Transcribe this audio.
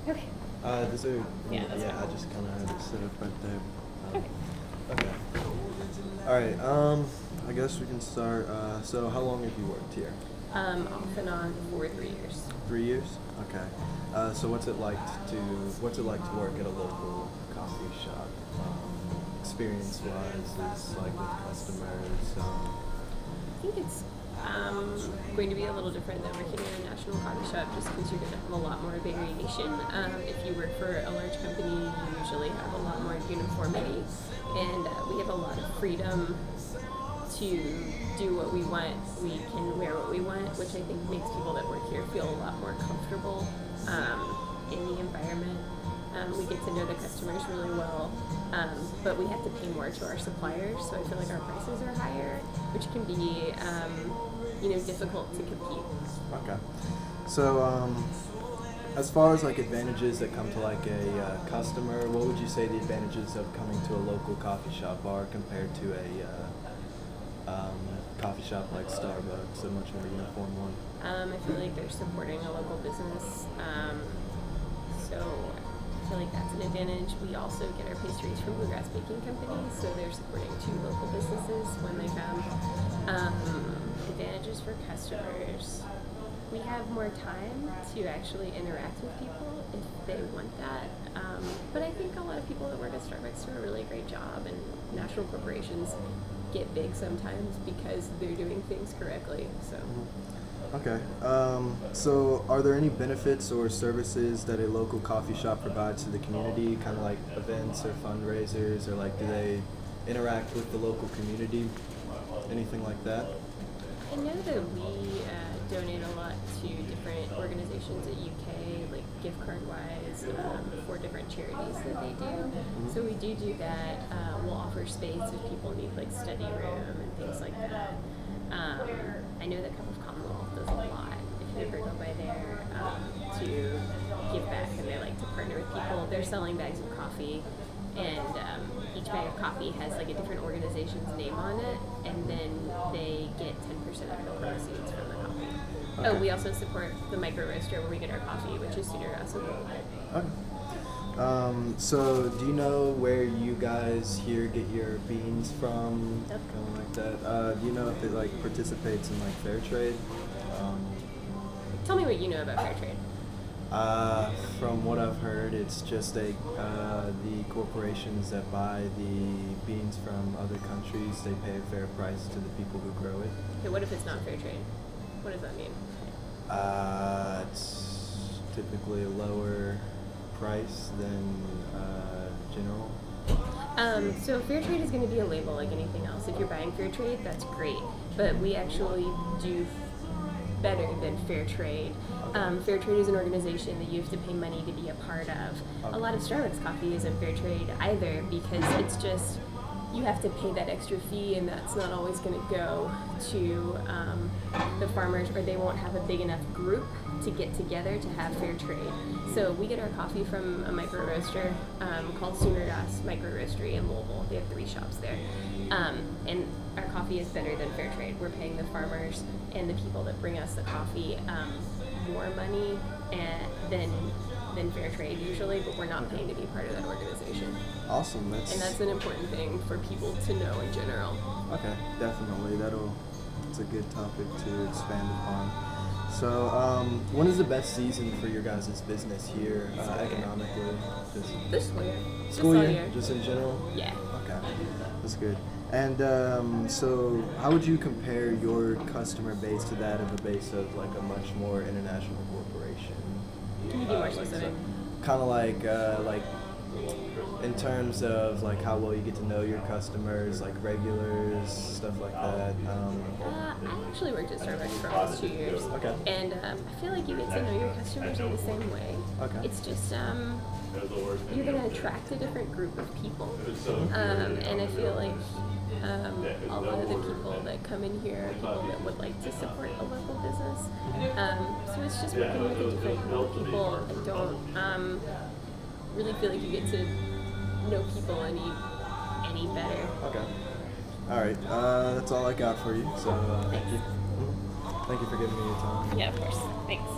Okay. Is there? Yeah, that's yeah. fine. I just kind of had it set up right there. Okay. Okay. All right. I guess we can start. So, how long have you worked here? Off and on for 3 years. 3 years. Okay. So, what's it like to work at a local coffee shop? Experience-wise, is like with customers. I think it's going to be a little different than working in a national coffee shop just because you're going to have a lot more variation. If you work for a large company, you usually have a lot more uniformity, and we have a lot of freedom to do what we want. We can wear what we want, which I think makes people that work here feel a lot more comfortable in the environment. We get to know the customers really well, but we have to pay more to our suppliers, so I feel like our prices are higher, which can be, difficult to compete. Okay. So, as far as like advantages that come to like a customer, what would you say the advantages of coming to a local coffee shop are compared to a coffee shop like Starbucks, a much more uniform one? I feel like they're supporting a local business, so I feel like that's an advantage. We also get our pastries from Bluegrass Baking Company, so they're supporting 2 local businesses when they come. Advantages for customers. We have more time to actually interact with people if they want that. But I think a lot of people that work at Starbucks do a really great job, and national corporations get big sometimes because they're doing things correctly. So. Okay. So are there any benefits or services that a local coffee shop provides to the community, kind of like events or fundraisers, or like do they interact with the local community? Anything like that? I know that we donate a lot to different organizations at UK, like gift card wise, for different charities that they do. Mm-hmm. So we do that. We'll offer space if people need like study room and things like that. I know that Cup of Commonwealth does a lot. If you ever go by there to give back, and they like to partner with people. They're selling bags of coffee, and each bag of coffee has like a different organization's name on it, and then they get 10% of the proceeds from the coffee. Okay. Oh, we also support the micro roaster where we get our coffee, which is super awesome. Okay. So do you know where you guys here get your beans from? Yep. Kind of like that. Do you know if it like participates in like fair trade? Tell me what you know about fair trade. From what I've heard, it's just the corporations that buy the beans from other countries, they pay a fair price to the people who grow it. Okay, what if it's not fair trade? What does that mean? It's typically a lower price than general. So fair trade is going to be a label like anything else. If you're buying fair trade, that's great, but we actually do better than fair trade. Fair trade is an organization that you have to pay money to be a part of. A lot of Starbucks coffee isn't fair trade either, because it's just you have to pay that extra fee, and that's not always going to go to the farmers, or they won't have a big enough group to get together to have fair trade. So we get our coffee from a micro roaster called Soonerdas Micro Roastery in Louisville. They have 3 shops there, and our coffee is better than fair trade. We're paying the farmers and the people that bring us the coffee more money than fair trade usually, but we're not paying to be part of that organization. Awesome. And that's an important thing for people to know in general. Okay, definitely. It's a good topic to expand upon. So, when is the best season for your guys' business here, economically? This school year. School Just all year? Just in general? Yeah. Okay, that's good. And so, how would you compare your customer base to that of a base of like a much more international corporation? Can you be more specific? Kind of like in terms of like how well you get to know your customers, like regulars, stuff like that. I actually worked at Starbucks for almost 2 years. Okay. And I feel like you get to know your customers in the same way. Okay. It's just you're going to attract a different group of people. And I feel like a lot of the people that come in here are people that would like to support a local business. So it's just working with a different group of people. I don't really feel like you get to know people any better. Okay. All right. That's all I got for you. So thank you. Thank you for giving me your time. Yeah, of course. Thanks.